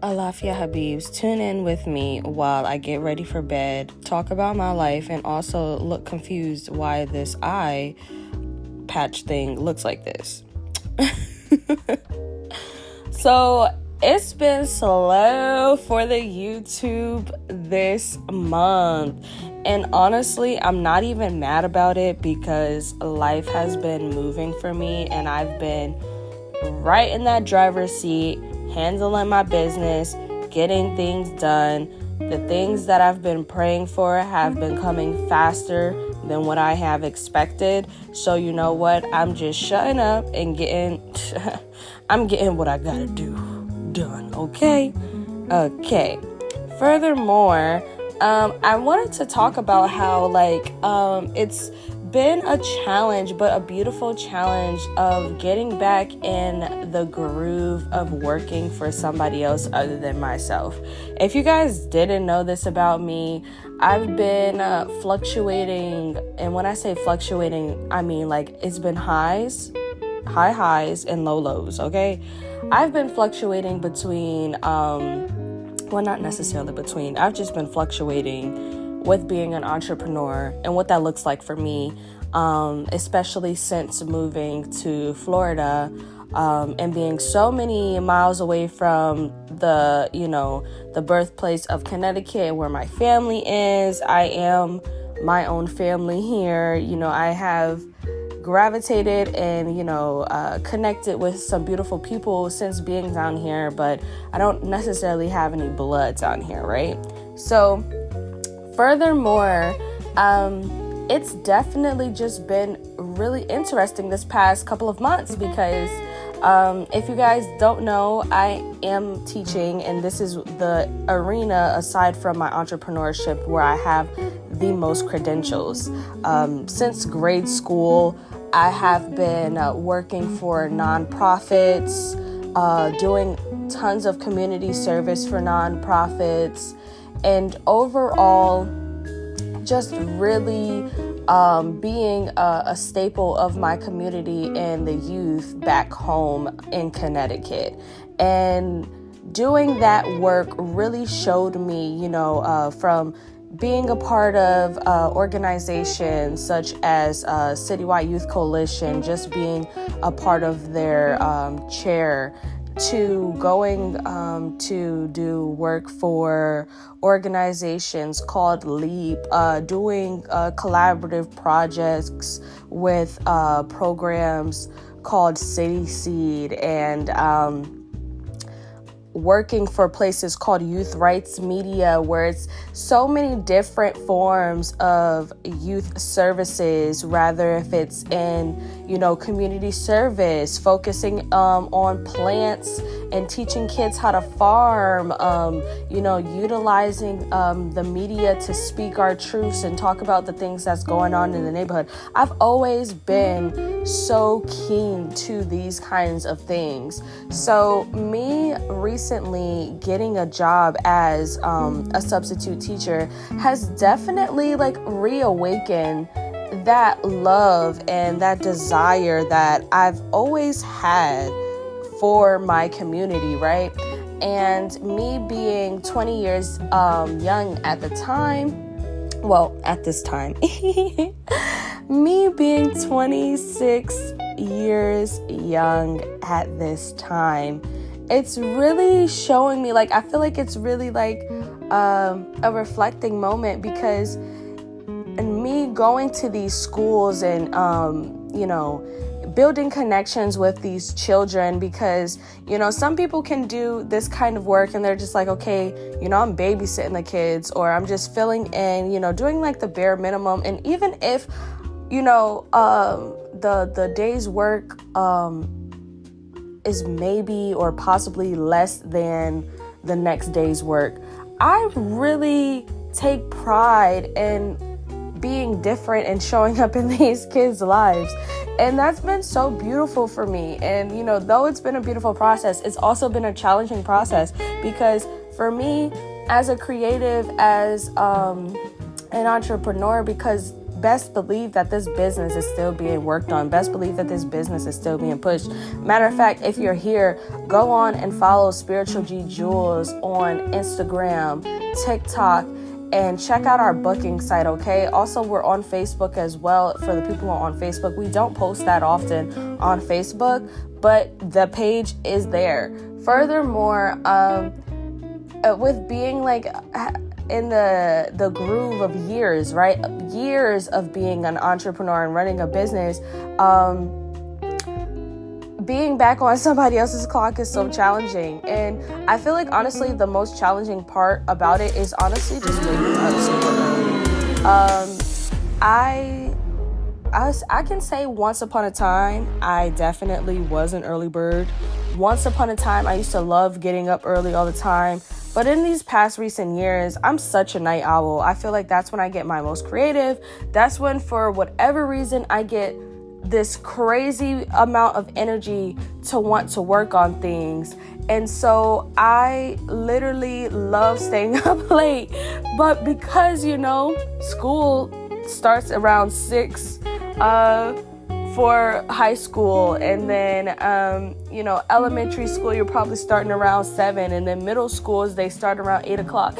Alafia Habibs, tune in with me while I get ready for bed, talk about my life, and also look confused why this eye patch thing looks like this. So it's been slow for the YouTube this month. And honestly, I'm not even mad about it because life has been moving for me and I've been right in that driver's seat, handling my business, getting things done. The things that I've been praying for have been coming faster than what I have expected. So you know what? I'm just shutting up and I'm getting what I gotta do done. Okay. Furthermore, I wanted to talk about how it's been a challenge, but a beautiful challenge of getting back in the groove of working for somebody else other than myself. If you guys didn't know this about me, I've been fluctuating, and when I say fluctuating, I mean like it's been high highs and low lows, okay? I've been fluctuating between, not necessarily between, I've just been fluctuating with being an entrepreneur and what that looks like for me, especially since moving to Florida and being so many miles away from the birthplace of Connecticut where my family is. I am my own family here. I have gravitated and connected with some beautiful people since being down here, but I don't necessarily have any blood down here, right? So furthermore, it's definitely just been really interesting this past couple of months because if you guys don't know, I am teaching, and this is the arena aside from my entrepreneurship where I have the most credentials. Since grade school, I have been working for nonprofits, doing tons of community service for nonprofits, and overall just really being a staple of my community and the youth back home in Connecticut. And doing that work really showed me, from being a part of organizations such as Citywide Youth Coalition, just being a part of their chair, to going to do work for organizations called LEAP, doing collaborative projects with programs called City Seed, and working for places called Youth Rights Media, where it's so many different forms of youth services, rather if it's in, community service, focusing on plants and teaching kids how to farm, utilizing the media to speak our truths and talk about the things that's going on in the neighborhood. I've always been so keen to these kinds of things. So me recently getting a job as a substitute teacher has definitely reawakened that love and that desire that I've always had for my community, right? And me being 20 years young at the time, at this time, me being 26 years young at this time, it's really showing me, I feel like it's really a reflecting moment, because me going to these schools and, building connections with these children, because, some people can do this kind of work and they're just like, okay, I'm babysitting the kids, or I'm just filling in, doing the bare minimum. And even if, the day's work is maybe or possibly less than the next day's work, I really take pride in being different and showing up in these kids' lives. And that's been so beautiful for me. And, though it's been a beautiful process, it's also been a challenging process, because for me as a creative, as an entrepreneur, because best believe that this business is still being worked on. Best believe that this business is still being pushed. Matter of fact, if you're here, go on and follow Spiritual G Jules on Instagram, TikTok, and check out our booking site, okay? Also, we're on Facebook as well. For the people who are on Facebook, we don't post that often on Facebook, but the page is there. Furthermore, with being like in the groove of years, right? Years of being an entrepreneur and running a business, being back on somebody else's clock is so challenging. And I feel like, honestly, the most challenging part about it is honestly just waking up super early. I can say once upon a time, I definitely was an early bird. Once upon a time, I used to love getting up early all the time. But in these past recent years, I'm such a night owl. I feel like that's when I get my most creative. That's when, for whatever reason, I get this crazy amount of energy to want to work on things. And so I literally love staying up late. But because, school starts around 6 for high school, and then elementary school, you're probably starting around 7, and then middle schools, they start around 8 o'clock.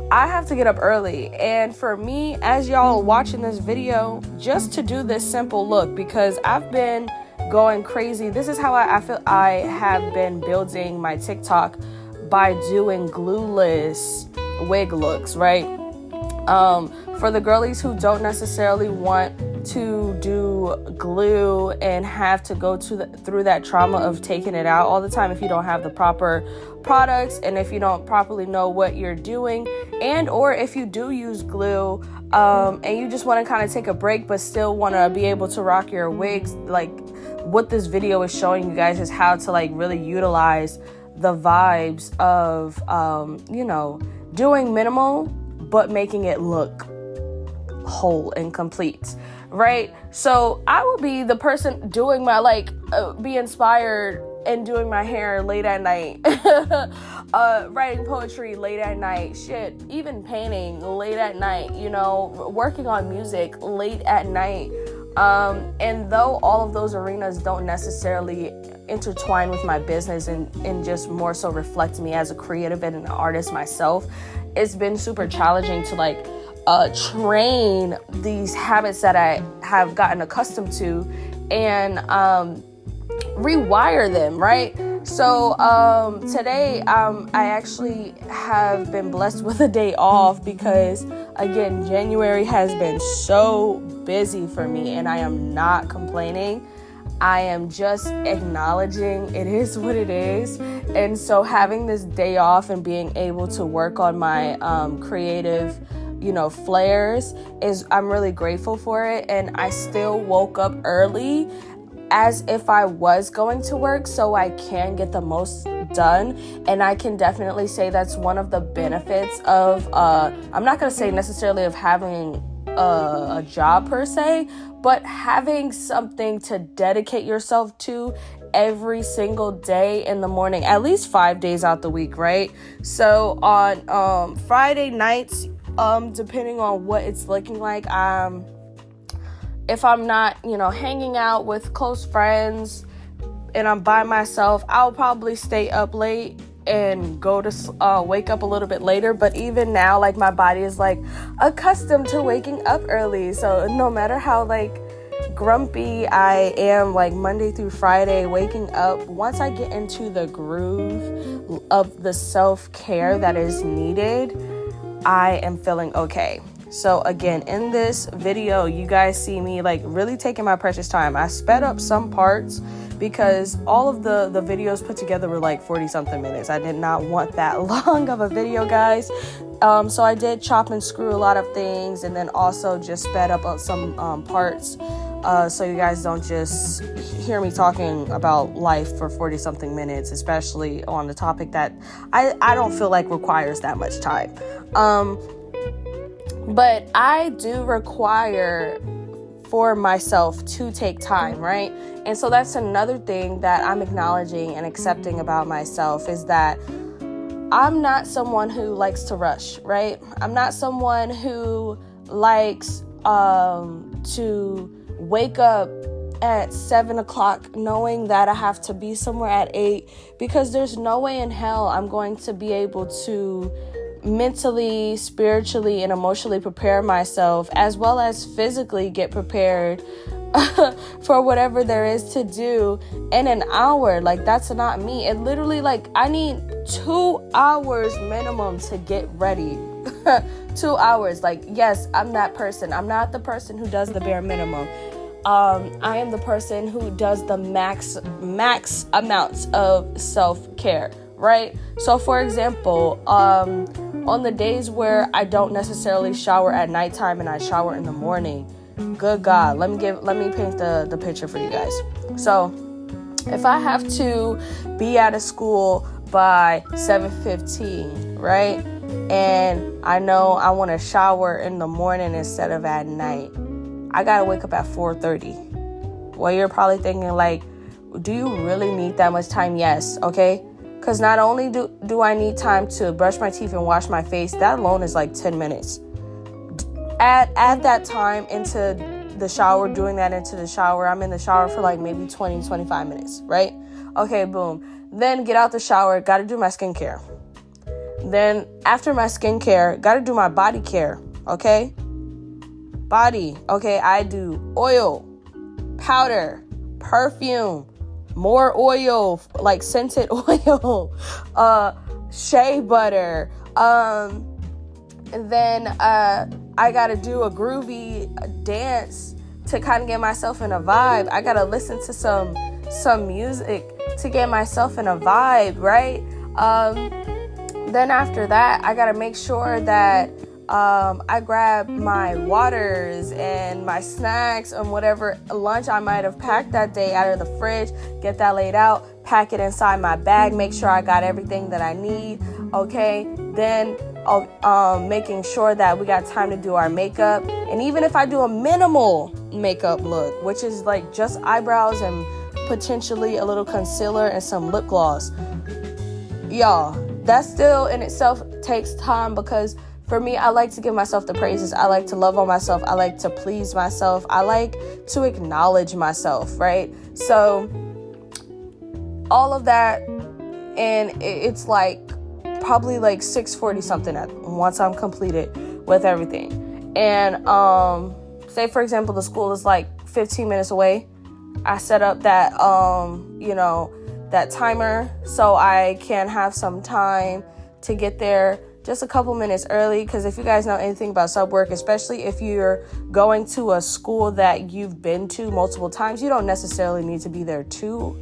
I have to get up early, and for me, as y'all watching this video, just to do this simple look, because I've been going crazy. This is how I feel I have been building my TikTok, by doing glueless wig looks, right? For the girlies who don't necessarily want to do glue and have to go through that trauma of taking it out all the time if you don't have the proper products, and if you don't properly know what you're doing, and or if you do use glue and you just want to kind of take a break but still want to be able to rock your wigs, like what this video is showing you guys is how to like really utilize the vibes of doing minimal but making it look whole and complete, right? So I will be the person doing my be inspired and doing my hair late at night, writing poetry late at night, even painting late at night, working on music late at night. And though all of those arenas don't necessarily intertwine with my business and just more so reflect me as a creative and an artist myself, it's been super challenging to train these habits that I have gotten accustomed to and rewire them, right? So today I actually have been blessed with a day off because, again, January has been so busy for me, and I am not complaining. I am just acknowledging it is what it is. And so having this day off and being able to work on my creative flares I'm really grateful for it. And I still woke up early as if I was going to work so I can get the most done. And I can definitely say that's one of the benefits of I'm not going to say necessarily of having a job per se, but having something to dedicate yourself to every single day in the morning, at least 5 days out the week, right? So on Friday nights, depending on what it's looking like, if I'm not, hanging out with close friends and I'm by myself, I'll probably stay up late and go to wake up a little bit later. But even now, my body is accustomed to waking up early. So no matter how grumpy I am Monday through Friday, waking up, once I get into the groove of the self-care that is needed, I am feeling okay. So again, in this video, you guys see me really taking my precious time. I sped up some parts because all of the videos put together were 40 something minutes. I did not want that long of a video, guys. So I did chop and screw a lot of things, and then also just sped up some parts so you guys don't just hear me talking about life for 40 something minutes, especially on the topic that I don't feel requires that much time. But I do require for myself to take time, right? And so that's another thing that I'm acknowledging and accepting about myself, is that I'm not someone who likes to rush, right? I'm not someone who likes to wake up at 7 o'clock knowing that I have to be somewhere at 8, because there's no way in hell I'm going to be able to mentally, spiritually, and emotionally prepare myself, as well as physically get prepared for whatever there is to do in an hour. Like, that's not me. It literally, like, I need 2 hours minimum to get ready. 2 hours. Like, yes, I'm that person. I'm not the person who does the bare minimum. I am the person who does the max amounts of self-care, right? So, for example, on the days where I don't necessarily shower at nighttime and I shower in the morning, good God, let me paint the picture for you guys. So, if I have to be out of school by 7:15, right? And I know I want to shower in the morning instead of at night, I gotta wake up at 4:30. Well, you're probably thinking, like, do you really need that much time? Yes, okay? Because not only do I need time to brush my teeth and wash my face, that alone is like 10 minutes. Add that time into the shower, doing that into the shower. I'm in the shower for like maybe 20, 25 minutes, right? Okay, boom. Then get out the shower, gotta do my skincare. Then after my skincare, gotta do my body care, okay? Body, okay, I do oil, powder, perfume, more oil, like scented oil, shea butter, and then I gotta do a groovy dance to kind of get myself in a vibe. I gotta listen to some music to get myself in a vibe, right? Then after that, I gotta make sure that I grab my waters and my snacks and whatever lunch I might have packed that day out of the fridge, get that laid out, pack it inside my bag, make sure I got everything that I need, okay? Then making sure that we got time to do our makeup. And even if I do a minimal makeup look, which is like just eyebrows and potentially a little concealer and some lip gloss, y'all, that still in itself takes time, because for me, I like to give myself the praises. I like to love on myself. I like to please myself. I like to acknowledge myself, right? So all of that, and it's like probably like 6:40 something once I'm completed with everything. And say, for example, the school is like 15 minutes away. I set up that, that timer so I can have some time to get there just a couple minutes early, because if you guys know anything about sub work, especially if you're going to a school that you've been to multiple times, you don't necessarily need to be there too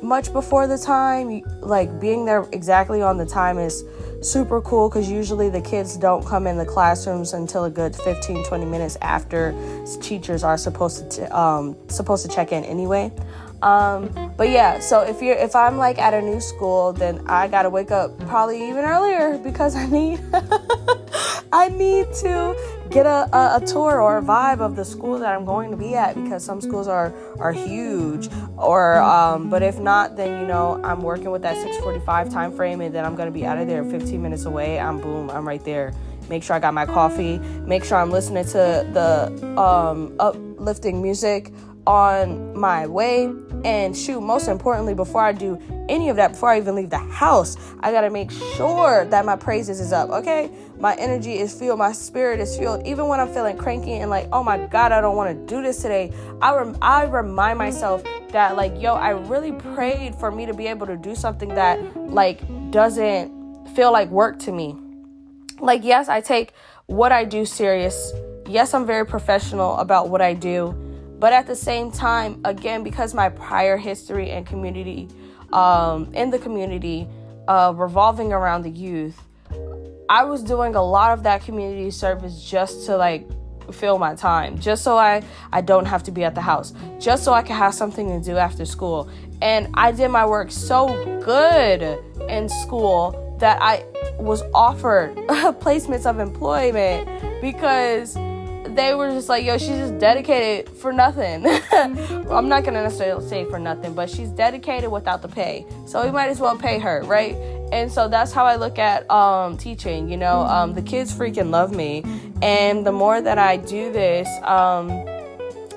much before the time. Like, being there exactly on the time is super cool, because usually the kids don't come in the classrooms until a good 15-20 minutes after teachers are supposed to check in anyway. But yeah, so if I'm like at a new school, then I gotta wake up probably even earlier, because I need to get a tour or a vibe of the school that I'm going to be at, because some schools are huge, or but if not, then I'm working with that 6:45 time frame, and then I'm gonna be out of there 15 minutes away. I'm right there. Make sure I got my coffee, make sure I'm listening to the uplifting music on my way. And shoot, most importantly, before I do any of that, before I even leave the house, I gotta make sure that my praises is up, okay? My energy is fueled, my spirit is fueled. Even when I'm feeling cranky and like, oh my God, I don't want to do this today, I remind myself that, like, yo, I really prayed for me to be able to do something that, like, doesn't feel like work to me. Like, yes, I take what I do serious. Yes, I'm very professional about what I do. But at the same time, again, because my prior history and community, in the community, revolving around the youth, I was doing a lot of that community service just to, like, fill my time, just so I don't have to be at the house, just so I can have something to do after school. And I did my work so good in school that I was offered placements of employment, because they were just like, yo, she's just dedicated for nothing. I'm not going to necessarily say for nothing, but she's dedicated without the pay. So we might as well pay her, right? And so that's how I look at teaching. The kids freaking love me, and the more that I do this,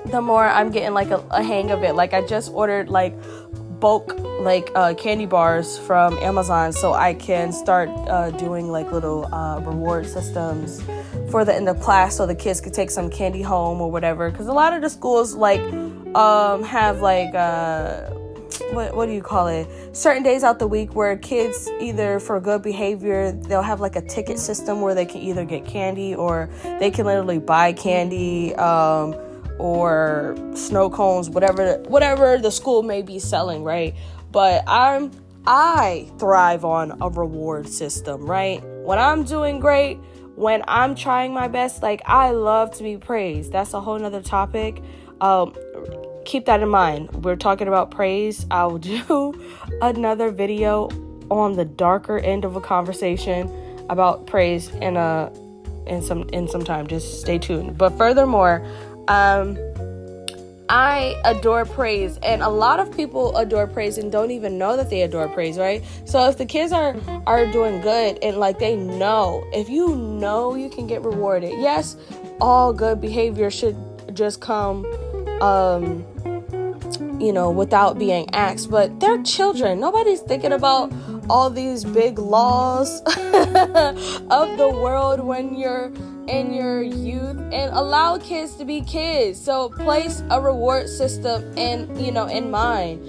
the more I'm getting like a hang of it. Like I just ordered like bulk candy bars from Amazon, so I can start doing like little reward systems for the end of class, so the kids could take some candy home or whatever. Because a lot of the schools like have like what do you call it? Certain days out the week where kids, either for good behavior, they'll have like a ticket system where they can either get candy or they can literally buy candy. Or snow cones, whatever the school may be selling, right? But I thrive on a reward system, right? When I'm doing great, when I'm trying my best, like I love to be praised. That's a whole nother topic. Keep that in mind. We're talking about praise. I'll do another video on the darker end of a conversation about praise in some time. Just stay tuned. But furthermore, I adore praise, and a lot of people adore praise and don't even know that they adore praise, right? So if the kids are doing good and like they know, if you know you can get rewarded, yes, all good behavior should just come, without being asked, but they're children. Nobody's thinking about all these big laws of the world when you're in your youth, and allow kids to be kids. So place a reward system in mind.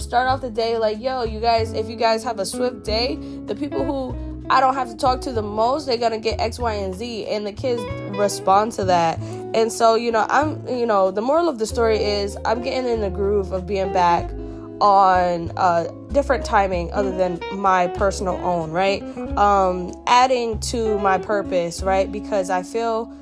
Start off the day like, yo, you guys, if you guys have a swift day, the people who I don't have to talk to the most, they're gonna get X, Y, and Z, and the kids respond to that. And so, the moral of the story is I'm getting in the groove of being back on different timing other than my personal own, right? Adding to my purpose, right? Because I feel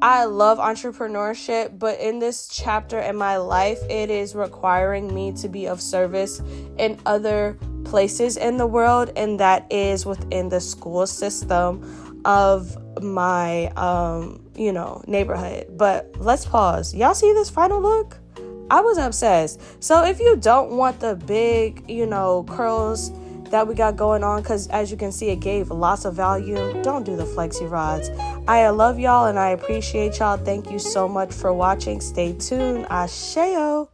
I love entrepreneurship, but in this chapter in my life, it is requiring me to be of service in other places in the world, and that is within the school system of my neighborhood. But let's pause. Y'all see this final look? I was obsessed. So if you don't want the big, curls that we got going on, because as you can see, it gave lots of value, don't do the flexi rods. I love y'all and I appreciate y'all. Thank you so much for watching. Stay tuned. Asheo.